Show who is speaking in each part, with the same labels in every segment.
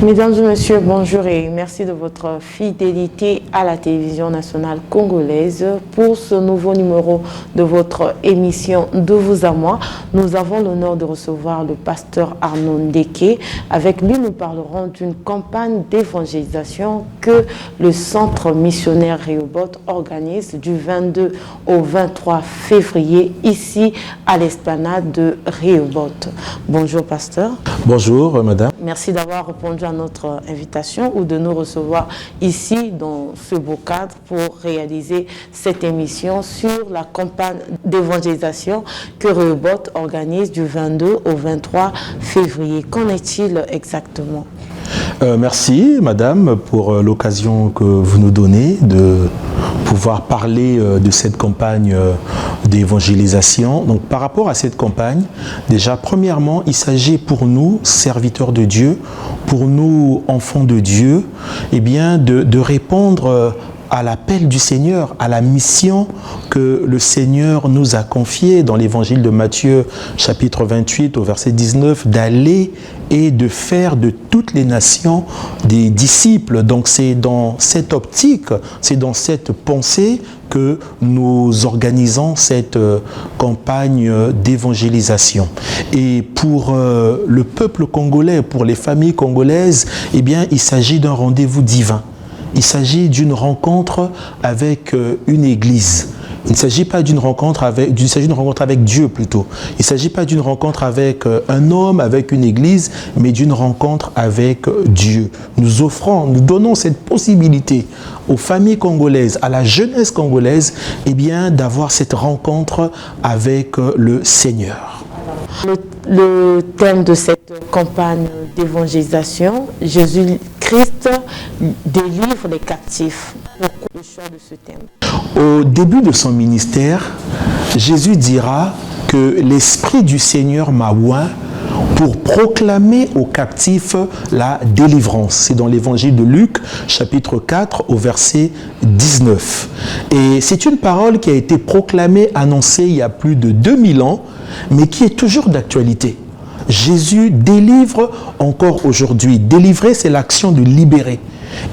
Speaker 1: Mesdames et messieurs, bonjour et merci de votre fidélité à la télévision nationale congolaise. Pour ce nouveau numéro de votre émission De vous à moi, nous avons l'honneur de recevoir le pasteur Arnaud Ndeke. Avec lui, nous parlerons d'une campagne d'évangélisation que le centre missionnaire Rehoboth organise du 22 au 23 février ici à l'esplanade de Rehoboth. Bonjour pasteur.
Speaker 2: Bonjour madame.
Speaker 1: Merci d'avoir répondu à notre invitation ou de nous recevoir ici dans ce beau cadre pour réaliser cette émission sur la campagne d'évangélisation que Rehoboth organise du 22 au 23 février. Qu'en est-il exactement?
Speaker 2: Merci madame pour l'occasion que vous nous donnez de pouvoir parler de cette campagne d'évangélisation. Donc par rapport à cette campagne, déjà premièrement, il s'agit pour nous, serviteurs de Dieu, pour nous, enfants de Dieu, eh bien de répondre à l'appel du Seigneur, à la mission que le Seigneur nous a confiée dans l'évangile de Matthieu, chapitre 28, au verset 19, d'aller et de faire de toutes les nations des disciples. Donc c'est dans cette optique, c'est dans cette pensée que nous organisons cette campagne d'évangélisation. Et pour le peuple congolais, pour les familles congolaises, eh bien, il s'agit d'un rendez-vous divin. Il s'agit d'une rencontre avec une église. Il ne s'agit pas d'une rencontre avec, il s'agit d'une rencontre avec Dieu plutôt. Il ne s'agit pas d'une rencontre avec un homme, avec une église, mais d'une rencontre avec Dieu. Nous offrons, nous donnons cette possibilité aux familles congolaises, à la jeunesse congolaise, eh bien, d'avoir cette rencontre avec le Seigneur.
Speaker 1: Le thème de cette campagne d'évangélisation, Jésus-Christ délivre les captifs. Pourquoi le choix de ce thème?
Speaker 2: Au début de son ministère, Jésus dira que l'Esprit du Seigneur m'a oint pour proclamer aux captifs la délivrance. C'est dans l'évangile de Luc, chapitre 4, au verset 19. Et c'est une parole qui a été proclamée, annoncée il y a plus de 2000 ans, mais qui est toujours d'actualité. Jésus délivre encore aujourd'hui. Délivrer, c'est l'action de libérer.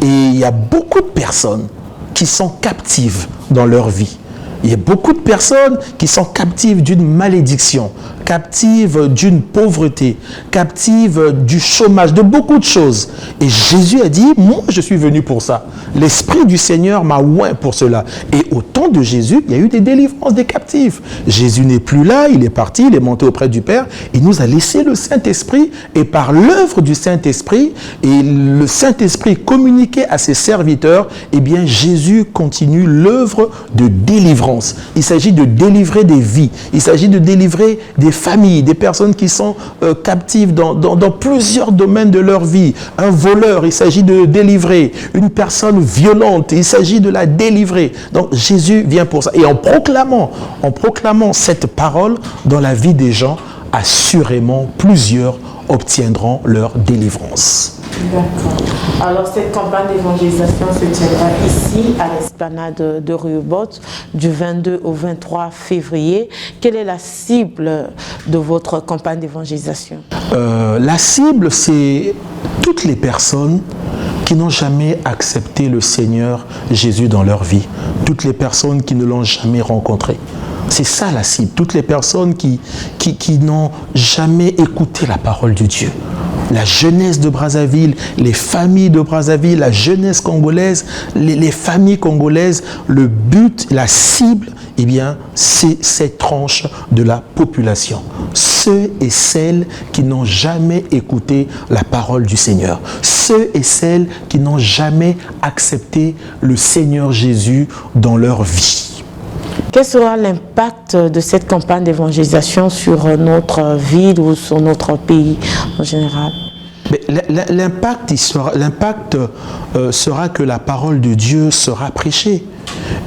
Speaker 2: Et il y a beaucoup de personnes qui sont captives dans leur vie. Il y a beaucoup de personnes qui sont captives d'une malédiction, captives d'une pauvreté, captives du chômage, de beaucoup de choses. Et Jésus a dit, moi je suis venu pour ça. L'Esprit du Seigneur m'a oint pour cela. Et au temps de Jésus, il y a eu des délivrances des captifs. Jésus n'est plus là, il est parti, il est monté auprès du Père. Il nous a laissé le Saint-Esprit. Et par l'œuvre du Saint-Esprit, et le Saint-Esprit communiqué à ses serviteurs, eh bien Jésus continue l'œuvre de délivrance. Il s'agit de délivrer des vies, il s'agit de délivrer des familles, des personnes qui sont captives dans plusieurs domaines de leur vie. Un voleur, il s'agit de délivrer. Une personne violente, il s'agit de la délivrer. Donc Jésus vient pour ça. Et en proclamant cette parole dans la vie des gens, assurément plusieurs obtiendront leur délivrance.
Speaker 1: D'accord. Alors cette campagne d'évangélisation se tiendra ici à l'esplanade de Rehoboth du 22 au 23 février. Quelle est la cible de votre campagne d'évangélisation?
Speaker 2: La cible, c'est toutes les personnes qui n'ont jamais accepté le Seigneur Jésus dans leur vie. Toutes les personnes qui ne l'ont jamais rencontré. C'est ça la cible. Toutes les personnes qui n'ont jamais écouté la parole de Dieu. La jeunesse de Brazzaville, les familles de Brazzaville, la jeunesse congolaise, les familles congolaises, le but, la cible, eh bien, c'est cette tranche de la population. Ceux et celles qui n'ont jamais écouté la parole du Seigneur. Ceux et celles qui n'ont jamais accepté le Seigneur Jésus dans leur vie.
Speaker 1: Quel sera l'impact de cette campagne d'évangélisation sur notre ville ou sur notre pays en général?
Speaker 2: L'impact sera que la parole de Dieu sera prêchée.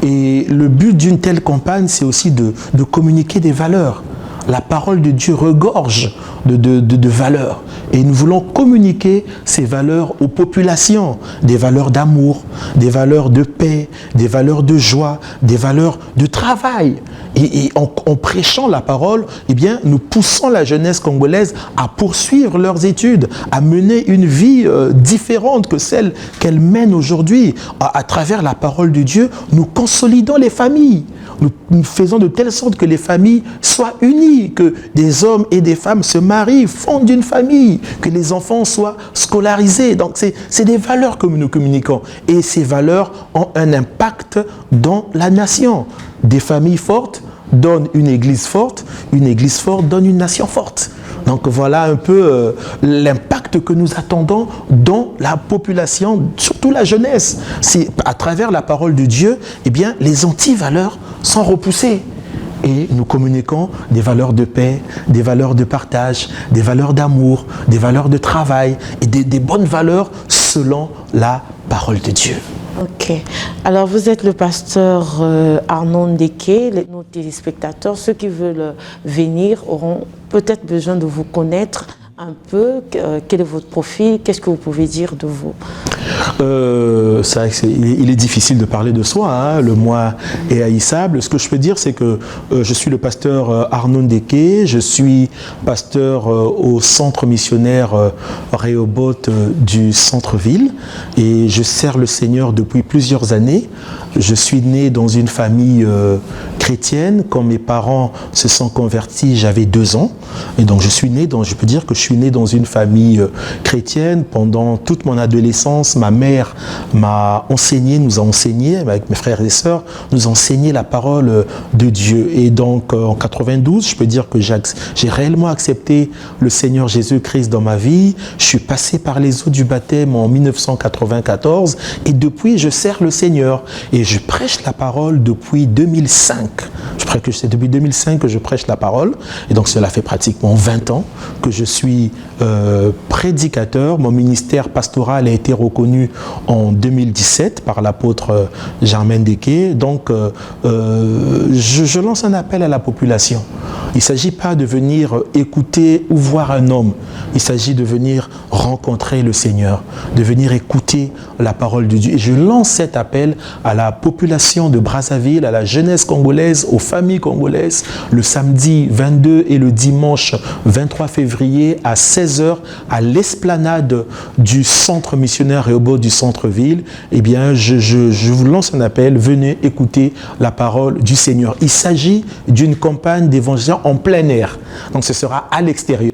Speaker 2: Et le but d'une telle campagne, c'est aussi de communiquer des valeurs. la parole de Dieu regorge de valeurs. Et nous voulons communiquer ces valeurs aux populations, des valeurs d'amour, des valeurs de paix, des valeurs de joie, des valeurs de travail. Et en prêchant la parole, eh bien, nous poussons la jeunesse congolaise à poursuivre leurs études, à mener une vie différente que celle qu'elle mène aujourd'hui. À travers la parole de Dieu, nous consolidons les familles. Nous faisons de telle sorte que les familles soient unies, que des hommes et des femmes se marient, fondent une famille, que les enfants soient scolarisés. Donc c'est des valeurs que nous communiquons. Et ces valeurs ont un impact dans la nation. Des familles fortes donnent une église forte donne une nation forte. Donc voilà un peu l'impact que nous attendons dans la population, surtout la jeunesse. C'est à travers la parole de Dieu, eh bien, les anti-valeurs sont repoussées. Et nous communiquons des valeurs de paix, des valeurs de partage, des valeurs d'amour, des valeurs de travail et des bonnes valeurs selon la parole de Dieu.
Speaker 1: Ok. Alors, vous êtes le pasteur Arnon Ndeke. Nos téléspectateurs, ceux qui veulent venir, auront peut-être besoin de vous connaître un peu. Quel est votre profil? Qu'est-ce que vous pouvez dire de vous?
Speaker 2: C'est vrai qu'il est difficile de parler de soi, hein. Le moi est haïssable. Ce que je peux dire, c'est que je suis le pasteur Arnon Ndeke, je suis pasteur au centre missionnaire Rehoboth du centre-ville et je sers le Seigneur depuis plusieurs années. Je suis né dans une famille chrétienne. Quand mes parents se sont convertis, j'avais 2 ans. Et donc je peux dire que je suis né dans une famille chrétienne. Pendant toute mon adolescence, ma mère nous a enseigné, avec mes frères et sœurs, nous a enseigné la parole de Dieu. Et donc en 92, je peux dire que j'ai réellement accepté le Seigneur Jésus-Christ dans ma vie. Je suis passé par les eaux du baptême en 1994 et depuis, je sers le Seigneur. Et je prêche la parole depuis 2005. C'est depuis 2005 que je prêche la parole. Et donc cela fait pratiquement 20 ans que je suis prédicateur. Mon ministère pastoral a été reconnu en 2017 par l'apôtre Germain Ndeke. Donc je lance un appel à la population. Il ne s'agit pas de venir écouter ou voir un homme. Il s'agit de venir rencontrer le Seigneur, de venir écouter la parole de Dieu. Et je lance cet appel à la population de Brazzaville, à la jeunesse congolaise, aux familles congolaises, le samedi 22 et le dimanche 23 février à 16h à l'esplanade du centre missionnaire Rehoboth du centre-ville. Eh bien, je vous lance un appel, venez écouter la parole du Seigneur. Il s'agit d'une campagne d'évangélisation en plein air. Donc ce sera à l'extérieur.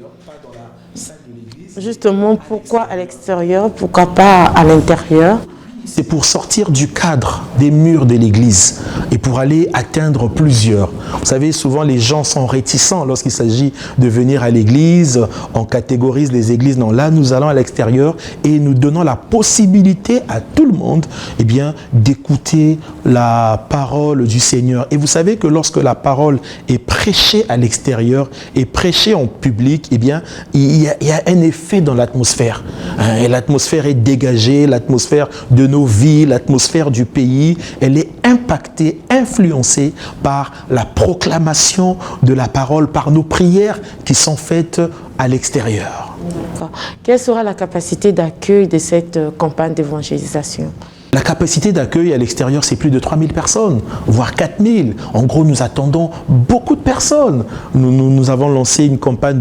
Speaker 1: Justement, pourquoi à l'extérieur? Pourquoi pas à l'intérieur?
Speaker 2: C'est pour sortir du cadre des murs de l'église et pour aller atteindre plusieurs. Vous savez, souvent les gens sont réticents lorsqu'il s'agit de venir à l'église. On catégorise les églises. Non, là nous allons à l'extérieur et nous donnons la possibilité à tout le monde d'écouter la parole du Seigneur. Et vous savez que lorsque la parole est prêchée à l'extérieur et prêchée en public, il y a un effet dans l'atmosphère. Et l'atmosphère est dégagée, l'atmosphère de nos vies, l'atmosphère du pays, elle est impactée, influencée par la proclamation de la parole, par nos prières qui sont faites à l'extérieur.
Speaker 1: Quelle sera la capacité d'accueil de cette campagne d'évangélisation?
Speaker 2: La capacité d'accueil à l'extérieur, c'est plus de 3000 personnes, voire 4000. En gros, nous attendons beaucoup de personnes. Nous avons lancé une campagne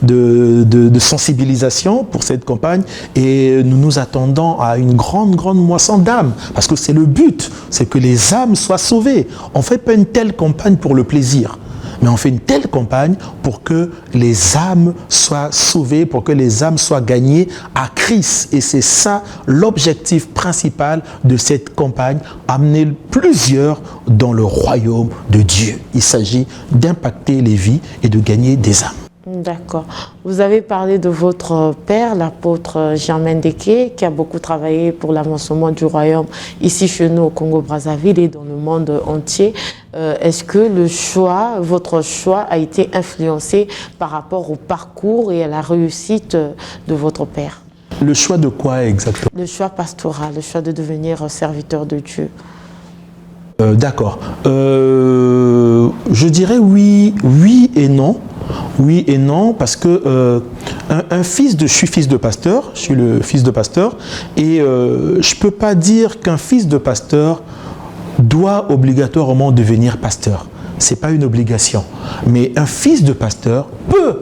Speaker 2: de sensibilisation pour cette campagne et nous attendons à une grande moisson d'âmes. Parce que c'est le but, c'est que les âmes soient sauvées. On ne fait pas une telle campagne pour le plaisir. Mais on fait une telle campagne pour que les âmes soient sauvées, pour que les âmes soient gagnées à Christ. Et c'est ça l'objectif principal de cette campagne, amener plusieurs dans le royaume de Dieu. Il s'agit d'impacter les vies et de gagner des âmes.
Speaker 1: D'accord. Vous avez parlé de votre père, l'apôtre Germain Ndeke, qui a beaucoup travaillé pour l'avancement du royaume ici chez nous au Congo-Brazzaville et dans le monde entier. Est-ce que votre choix a été influencé par rapport au parcours et à la réussite de votre père?
Speaker 2: Le choix de quoi exactement?
Speaker 1: Le choix pastoral, le choix de devenir serviteur de Dieu.
Speaker 2: D'accord. Je dirais oui et non. Oui et non, parce que je suis fils de pasteur, je suis le fils de pasteur, et je ne peux pas dire qu'un fils de pasteur doit obligatoirement devenir pasteur. Ce n'est pas une obligation. Mais un fils de pasteur peut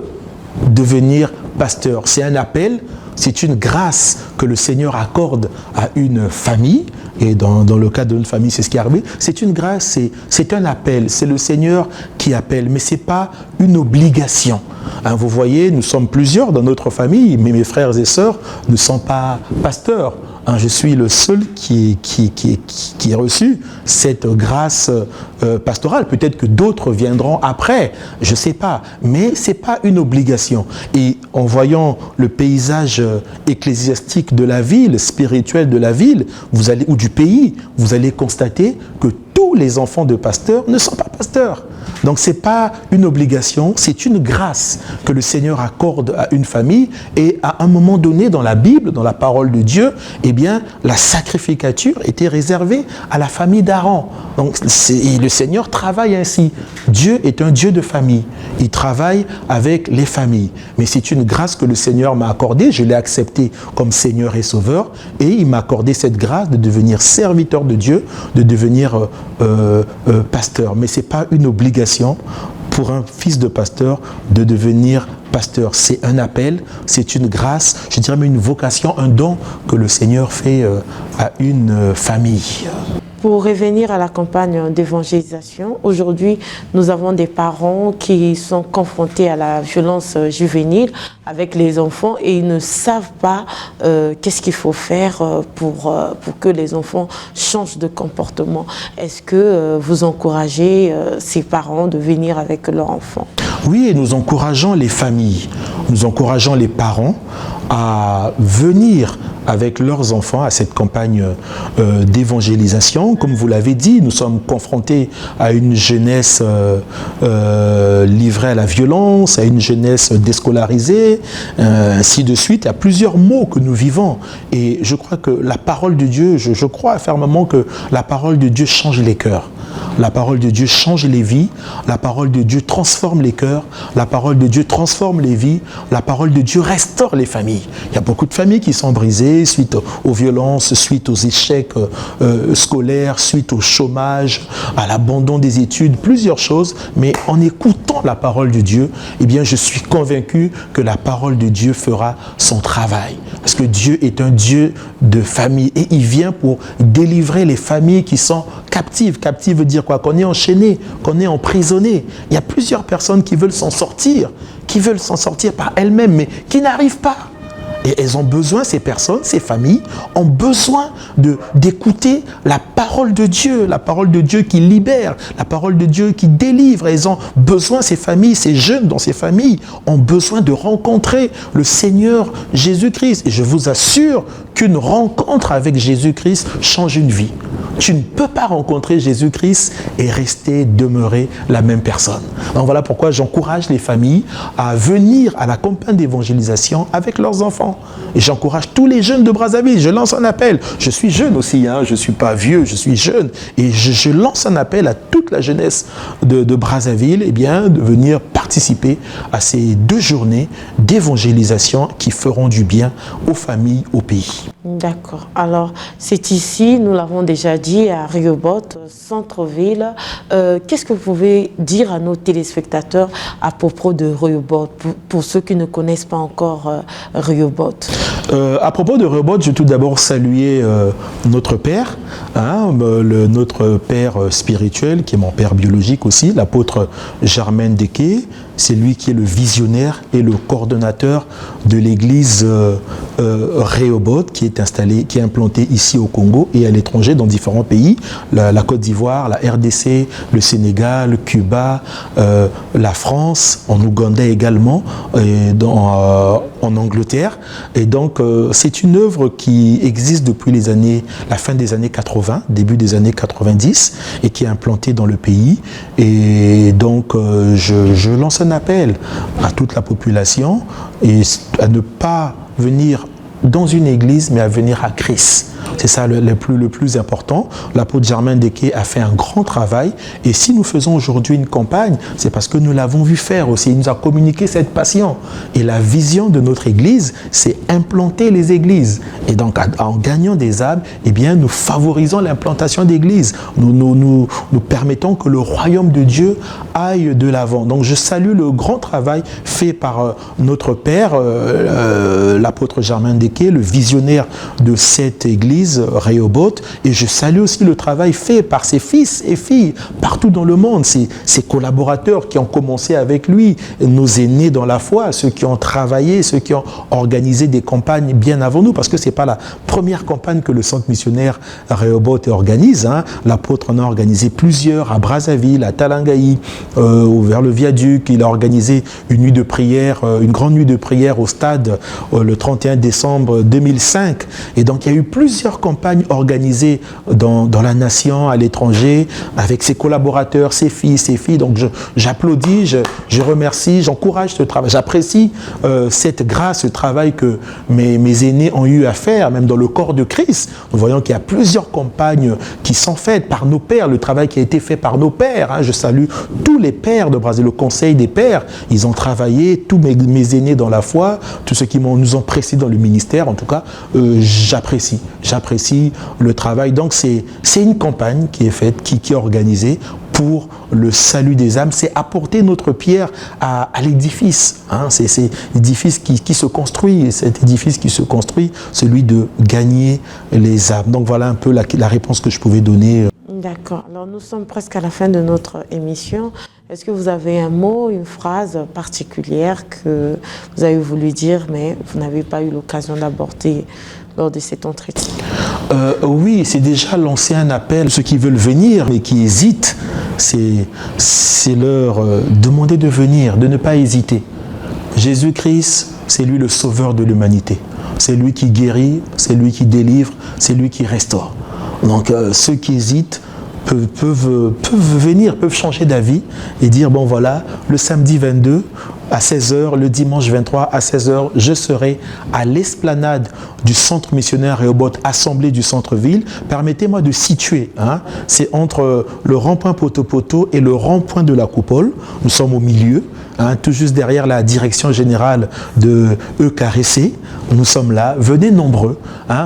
Speaker 2: devenir pasteur. C'est un appel, c'est une grâce que le Seigneur accorde à une famille. Et dans le cas d'une famille, c'est ce qui est arrivé. C'est une grâce, c'est un appel. C'est le Seigneur qui appelle, mais ce n'est pas une obligation. Hein, vous voyez, nous sommes plusieurs dans notre famille, mais mes frères et sœurs ne sont pas pasteurs. Hein, je suis le seul qui a reçu cette grâce pastorale. Peut-être que d'autres viendront après, je ne sais pas. Mais ce n'est pas une obligation. Et en voyant le paysage ecclésiastique de la ville, spirituel de la ville, ou du pays, vous allez constater que tous les enfants de pasteurs ne sont pas pasteurs. Donc ce n'est pas une obligation, c'est une grâce que le Seigneur accorde à une famille. Et à un moment donné dans la Bible, dans la parole de Dieu, eh bien, la sacrificature était réservée à la famille d'Aaron. Donc le Seigneur travaille ainsi. Dieu est un Dieu de famille. Il travaille avec les familles. Mais c'est une grâce que le Seigneur m'a accordée. Je l'ai acceptée comme Seigneur et Sauveur. Et il m'a accordé cette grâce de devenir serviteur de Dieu, de devenir pasteur. Mais ce n'est pas une obligation pour un fils de pasteur de devenir pasteur. C'est un appel, c'est une grâce, je dirais même une vocation, un don que le Seigneur fait à une famille.
Speaker 1: Pour revenir à la campagne d'évangélisation, aujourd'hui, nous avons des parents qui sont confrontés à la violence juvénile avec les enfants et ils ne savent pas qu'est-ce qu'il faut faire pour que les enfants changent de comportement. Est-ce que vous encouragez ces parents de venir avec leurs enfants?
Speaker 2: Oui, et nous encourageons les familles, nous encourageons les parents à venir avec leurs enfants à cette campagne d'évangélisation. Comme vous l'avez dit, nous sommes confrontés à une jeunesse livrée à la violence, à une jeunesse déscolarisée, ainsi de suite. Il y a plusieurs maux que nous vivons. Et je crois que la parole de Dieu, je crois fermement que la parole de Dieu change les cœurs. La parole de Dieu change les vies, la parole de Dieu transforme les cœurs, la parole de Dieu transforme les vies, la parole de Dieu restaure les familles. Il y a beaucoup de familles qui sont brisées suite aux violences, suite aux échecs scolaires, suite au chômage, à l'abandon des études, plusieurs choses. Mais en écoutant la parole de Dieu, eh bien, je suis convaincu que la parole de Dieu fera son travail. Parce que Dieu est un Dieu de famille et il vient pour délivrer les familles qui sont captives. Captive veut dire quoi? Qu'on est enchaîné, qu'on est emprisonné. Il y a plusieurs personnes qui veulent s'en sortir par elles-mêmes, mais qui n'arrivent pas. Et elles ont besoin, ces personnes, ces familles, ont besoin d'écouter la parole de Dieu qui libère, la parole de Dieu qui délivre. Elles ont besoin, ces familles, ces jeunes dans ces familles, ont besoin de rencontrer le Seigneur Jésus-Christ. Et je vous assure qu'une rencontre avec Jésus-Christ change une vie. Tu ne peux pas rencontrer Jésus-Christ et demeurer la même personne. Donc voilà pourquoi j'encourage les familles à venir à la campagne d'évangélisation avec leurs enfants. Et j'encourage tous les jeunes de Brazzaville. Je lance un appel. Je suis jeune aussi, hein. Je ne suis pas vieux, je suis jeune. Et je lance un appel à toute la jeunesse de Brazzaville, eh bien, de venir participer à ces 2 journées d'évangélisation qui feront du bien aux familles, au pays.
Speaker 1: D'accord. Alors, c'est ici, nous l'avons déjà dit, à Rehoboth, centre-ville. Qu'est-ce que vous pouvez dire à nos téléspectateurs à propos de Rehoboth, pour ceux qui ne connaissent pas encore Rehoboth?
Speaker 2: À propos de Rehoboth, je vais tout d'abord saluer notre père, notre père spirituel, qui est mon père biologique aussi, l'apôtre Germaine Deke. C'est lui qui est le visionnaire et le coordonnateur de l'église Rehoboth, qui est implantée ici au Congo et à l'étranger dans différents pays, la Côte d'Ivoire, la RDC, le Sénégal, Cuba, la France, en Ouganda également, et en Angleterre. Et donc, c'est une œuvre qui existe depuis la fin des années 80, début des années 90, et qui est implantée dans le pays. Et donc, je lance un appel à toute la population et à ne pas venir dans une église, mais à venir à Christ. C'est ça le plus important. L'apôtre Germain Ndeke a fait un grand travail. Et si nous faisons aujourd'hui une campagne, c'est parce que nous l'avons vu faire aussi. Il nous a communiqué cette passion. Et la vision de notre Église, c'est implanter les églises. Et donc, en gagnant des âmes, eh bien, nous favorisons l'implantation d'églises. Nous permettons que le royaume de Dieu aille de l'avant. Donc, je salue le grand travail fait par notre Père, l'apôtre Germain Ndeke, le visionnaire de cette église, Rehoboth. Et je salue aussi le travail fait par ses fils et filles partout dans le monde, ses collaborateurs qui ont commencé avec lui, nos aînés dans la foi, ceux qui ont travaillé, ceux qui ont organisé des campagnes bien avant nous, parce que ce n'est pas la première campagne que le centre missionnaire Rehoboth organise. L'apôtre en a organisé plusieurs à Brazzaville, à Talangaï, vers le viaduc. Il a organisé une nuit de prière, une grande nuit de prière au stade le 31 décembre 2005. Et donc il y a eu plusieurs campagnes organisées dans la nation, à l'étranger, avec ses collaborateurs, ses fils, ses filles. Donc j'applaudis, je remercie, j'encourage ce travail. J'apprécie cette grâce, ce travail que mes aînés ont eu à faire, même dans le corps de Christ. Nous voyons qu'il y a plusieurs campagnes qui sont faites par nos pères, le travail qui a été fait par nos pères. Je salue tous les pères de Brazzaville, le conseil des pères. Ils ont travaillé, tous mes aînés dans la foi, tous ceux qui nous ont précédés dans le ministère, en tout cas, j'apprécie le travail. Donc c'est une campagne qui est faite, qui est organisée pour le salut des âmes, c'est apporter notre pierre à l'édifice. C'est l'édifice qui se construit, cet édifice qui se construit, celui de gagner les âmes. Donc voilà un peu la réponse que je pouvais donner.
Speaker 1: D'accord. Alors nous sommes presque à la fin de notre émission. Est-ce que vous avez un mot, une phrase particulière que vous avez voulu dire, mais vous n'avez pas eu l'occasion d'aborder lors de cet entretien?
Speaker 2: Oui, c'est déjà lancé un appel. Ceux qui veulent venir mais qui hésitent, c'est leur demander de venir, de ne pas hésiter. Jésus-Christ, c'est lui le sauveur de l'humanité. C'est lui qui guérit, c'est lui qui délivre, c'est lui qui restaure. Donc ceux qui hésitent peuvent venir, peuvent changer d'avis et dire, bon voilà, le samedi 22 à 16h, le dimanche 23 à 16h, je serai à l'esplanade du centre missionnaire Rehoboth, assemblée du centre-ville. Permettez-moi de situer, c'est entre le rond-point Poto-Poto et le rond-point de la Coupole. Nous sommes au milieu, tout juste derrière la direction générale de EKRC. Nous sommes là, venez nombreux,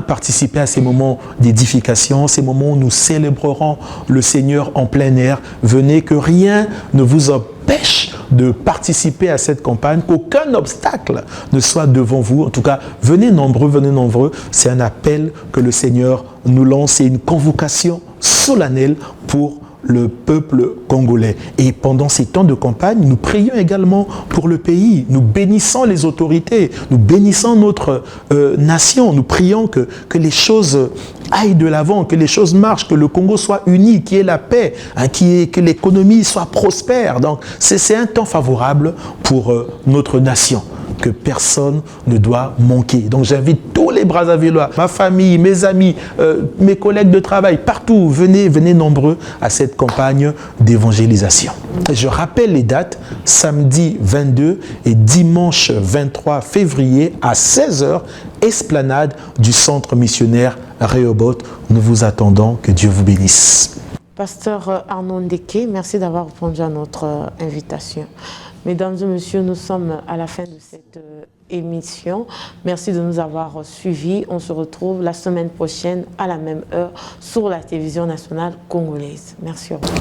Speaker 2: participer à ces moments d'édification, ces moments où nous célébrerons le Seigneur en plein air. Venez, que rien ne vous empêche de participer à cette campagne, qu'aucun obstacle ne soit devant vous. En tout cas, venez nombreux, c'est un appel que le Seigneur nous lance, c'est une convocation solennelle pour le peuple congolais. Et pendant ces temps de campagne, nous prions également pour le pays. Nous bénissons les autorités, nous bénissons notre nation. Nous prions que les choses aillent de l'avant, que les choses marchent, que le Congo soit uni, qu'il y ait la paix, que l'économie soit prospère. Donc, c'est un temps favorable pour notre nation, que personne ne doit manquer. Donc j'invite tous les Brazzavillois, ma famille, mes amis, mes collègues de travail, partout, venez nombreux à cette campagne d'évangélisation. Je rappelle les dates, samedi 22 et dimanche 23 février à 16h, esplanade du centre missionnaire Rehoboth. Nous vous attendons, que Dieu vous bénisse.
Speaker 1: Pasteur Arnaud Ndeke, merci d'avoir répondu à notre invitation. Mesdames et messieurs, nous sommes à la fin de cette émission. Merci de nous avoir suivis. On se retrouve la semaine prochaine à la même heure sur la télévision nationale congolaise. Merci. Au revoir.